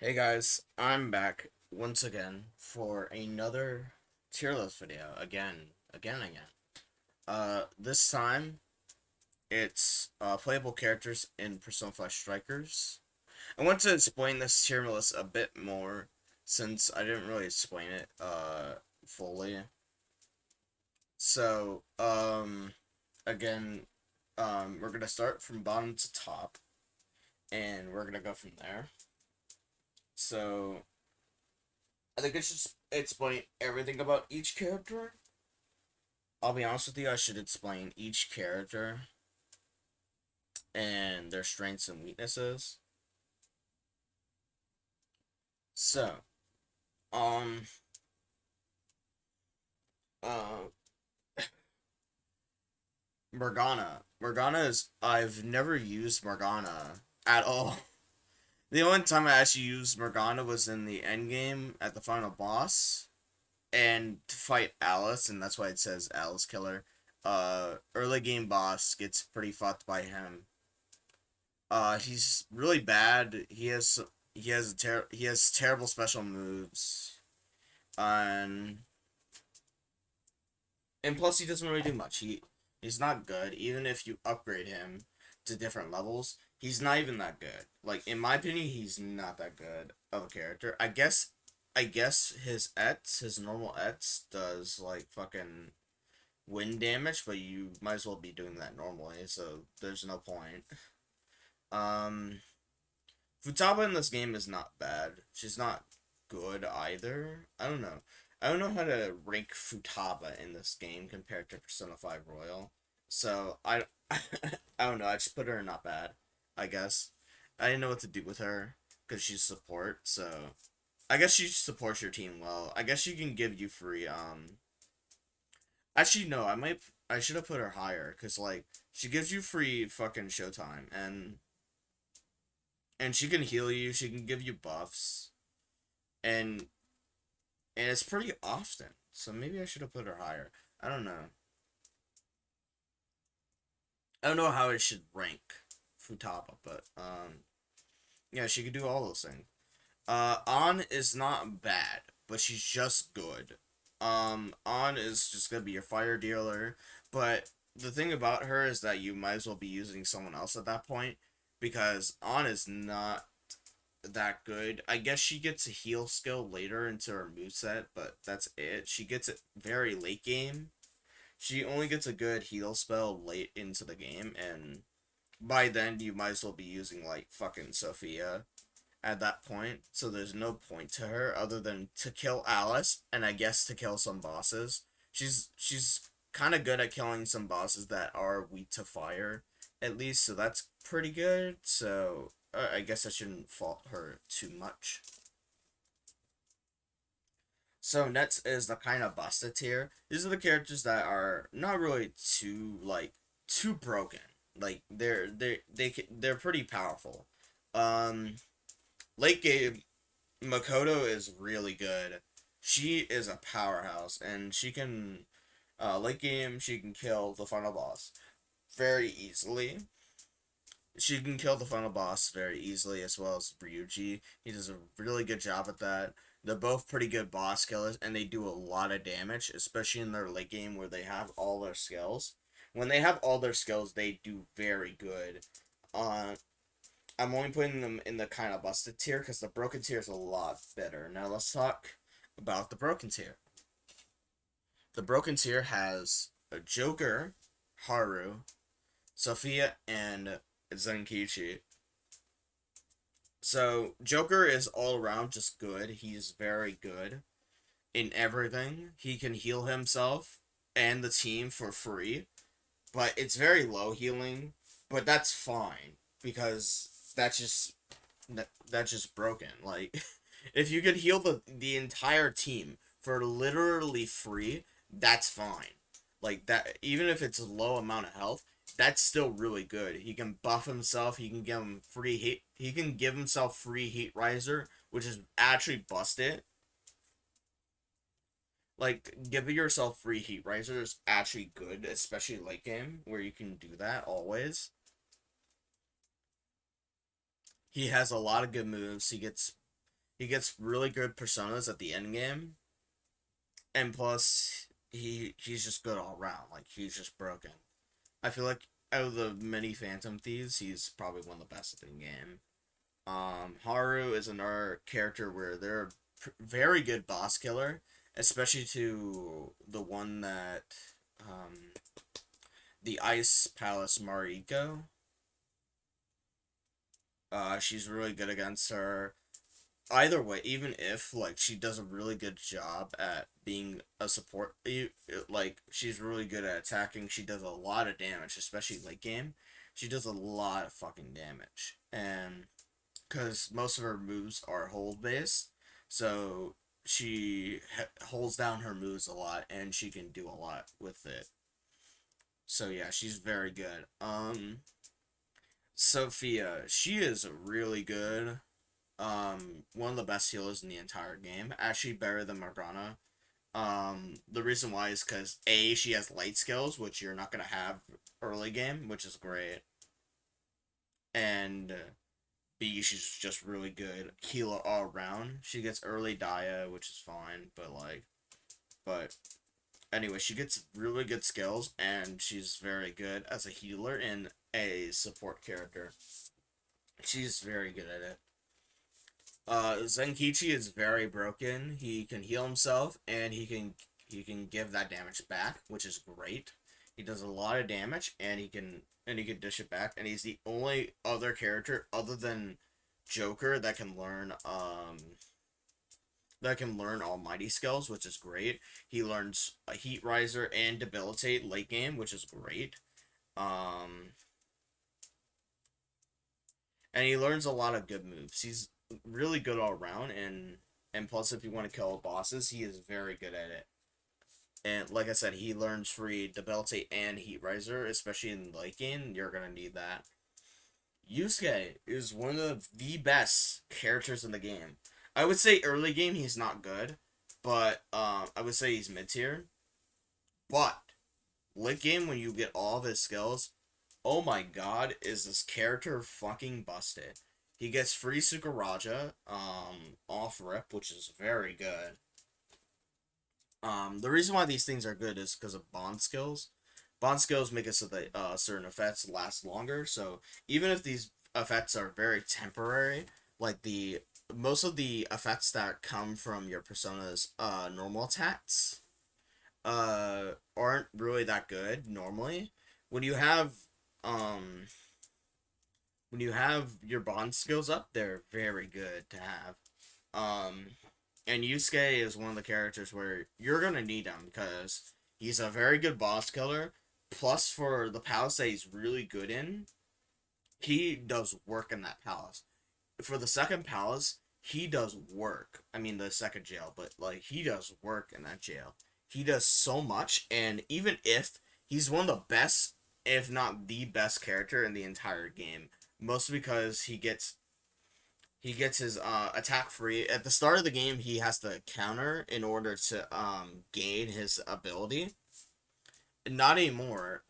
Hey guys, I'm back once again for another tier list video. Again. This time it's playable characters in Persona 5 Strikers. I want to explain this tier list a bit more since I didn't really explain it fully. So, again, we're gonna start from bottom to top, and we're gonna go from there. So, I think I should explain everything about each character. I'll be honest with you, I should explain each character and their strengths and weaknesses. So, um, uh, Morgana. Morgana is, I've never used Morgana at all. The only time I actually used Morgana was in the end game at the final boss and to fight Alice, and that's why it says Alice Killer. Early game boss gets pretty fucked by him. He's really bad. He has terrible special moves, and and plus he doesn't really do much. He's not good. Even if you upgrade him to different levels, he's not even that good. Like in my opinion, he's not that good of a character. I guess his normal Ets does like fucking wind damage, but you might as well be doing that normally. So there's no point. Um, Futaba in this game is not bad. She's not good either. I don't know. I don't know how to rank Futaba in this game compared to Persona 5 Royal. So I don't know. I just put her in not bad, I guess. I didn't know what to do with her because she's support. So I guess she supports your team well. I guess she can give you free. Actually, no. I should have put her higher because like she gives you free fucking showtime and she can heal you. She can give you buffs, and it's pretty often. So maybe I should have put her higher. I don't know. I don't know how I should rank Futaba, but yeah, she could do all those things. An is not bad, but she's just good. An is just gonna be your fire dealer, but the thing about her is that you might as well be using someone else at that point because An is not that good. I guess she gets a heal skill later into her moveset, but that's it. She gets it very late game. She only gets a good heal spell late into the game, and by then you might as well be using like fucking Sophia at that point. So there's no point to her other than to kill Alice and I guess to kill some bosses. She's kind of good at killing some bosses that are weak to fire, at least. So that's pretty good. So I guess I shouldn't fault her too much. So next is the kind of busted tier. These are the characters that are not really too broken. Like they're pretty powerful. Um, Late game Makoto is really good. She is a powerhouse, and she can late game she can kill the final boss very easily. She can kill the final boss very easily as well as Ryuji. He does a really good job at that. They're both pretty good boss killers and they do a lot of damage, especially in their late game where they have all their skills. When they have all their skills, they do very good. Uh, I'm only putting them in the kind of busted tier because the broken tier is a lot better. Now let's talk about the broken tier. The broken tier has a Joker, Haru, Sophia, and Zenkichi. So Joker is all around just good. He's very good in everything. He can heal himself and the team for free, but it's very low healing. But that's fine because that's just broken. Like if you could heal the entire team for literally free, that's fine. Like that, even if it's a low amount of health, that's still really good. He can buff himself. He can give him free heat. He can give himself free heat riser, which is actually busted. Like giving yourself free heat riser is actually good, especially late game where you can do that always. He has a lot of good moves. He gets really good personas at the end game, and plus he's just good all around. Like he's just broken. I feel like out of the many Phantom Thieves, he's probably one of the best at the game. Haru is another character where they're a very good boss killer, especially to the one that um, the Ice Palace Mariko. She's really good against her. Either way, even if like she does a really good job at being a support, like she's really good at attacking. She does a lot of damage, especially late game. She does a lot of fucking damage, and because most of her moves are hold based, so she holds down her moves a lot, and she can do a lot with it. So yeah, she's very good. Sophia, she is really good. One of the best healers in the entire game. Actually, better than Morgana. The reason why is because A, she has light skills, which you're not gonna have early game, which is great, and B, she's just really good healer all around. She gets early Dia, which is fine, but anyway, she gets really good skills, and she's very good as a healer and a support character. She's very good at it. Zenkichi is very broken. He can heal himself, and he can give that damage back, which is great. He does a lot of damage, and he can dish it back. And he's the only other character other than Joker that can learn Almighty skills, which is great. He learns a Heat Riser and Debilitate late game, which is great. Um, and he learns a lot of good moves. He's really good all around, and plus, if you want to kill bosses, he is very good at it. And like I said, he learns free Debilitate and Heat Riser, especially in late game. You're gonna need that. Yusuke is one of the best characters in the game. I would say early game he's not good, but I would say he's mid tier. But late game when you get all of his skills, oh my god, is this character fucking busted. He gets free Sukaraja off rip, which is very good. The reason why these things are good is because of bond skills. Bond skills make it so that certain effects last longer. So even if these effects are very temporary, like the most of the effects that come from your persona's normal attacks aren't really that good normally. When you have um when you have your bond skills up, they're very good to have. Um, and Yusuke is one of the characters where you're gonna need him because he's a very good boss killer. Plus, for the palace that he's really good in, he does work in that palace. For the second palace, he does work. I mean, the second jail, but like he does work in that jail. He does so much, and even if he's one of the best, if not the best character in the entire game, mostly because he gets his attack free at the start of the game. He has to counter in order to gain his ability. Not anymore.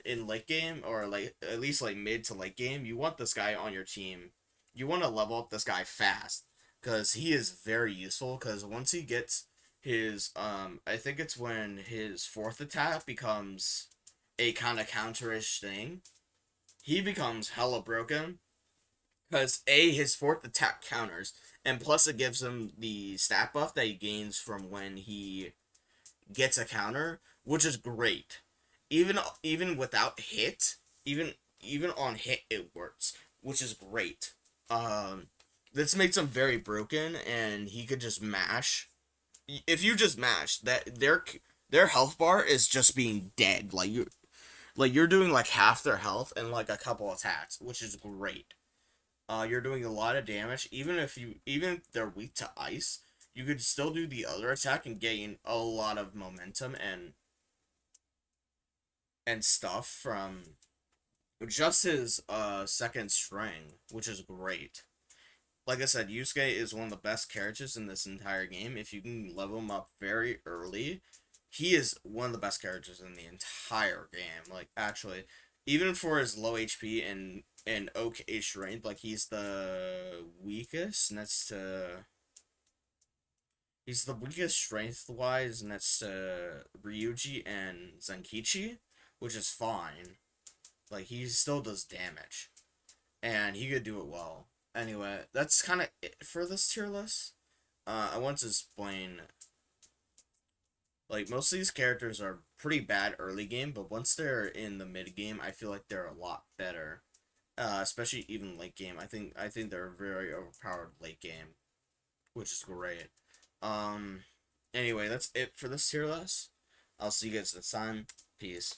In late game, or like at least like mid to late game, you want this guy on your team. You want to level up this guy fast because he is very useful. Because once he gets his I think it's when his fourth attack becomes a kind of counterish thing. He becomes hella broken because his fourth attack counters, and plus it gives him the stat buff that he gains from when he gets a counter, which is great. Even without hit, even on hit it works, which is great. Um, this makes him very broken, and he could just mash. If you just mash, that their health bar is just being dead. Like you're doing like half their health and like a couple attacks, which is great. You're doing a lot of damage. Even if they're weak to ice, you could still do the other attack and gain a lot of momentum and stuff from just his second string, which is great. Like I said, Yusuke is one of the best characters in this entire game. If you can level him up very early, he is one of the best characters in the entire game. Like actually, even for his low HP and okay strength, like he's the weakest next to He's the weakest strength wise next to Ryuji and Zenkichi, which is fine. Like he still does damage, and he could do it well. Anyway, that's kind of it for this tier list. I want to explain, like, most of these characters are pretty bad early game, but once they're in the mid game, I feel like they're a lot better. Especially even late game. I think they're very overpowered late game, which is great. Um. Anyway, that's it for this tier list. I'll see you guys next time. Peace.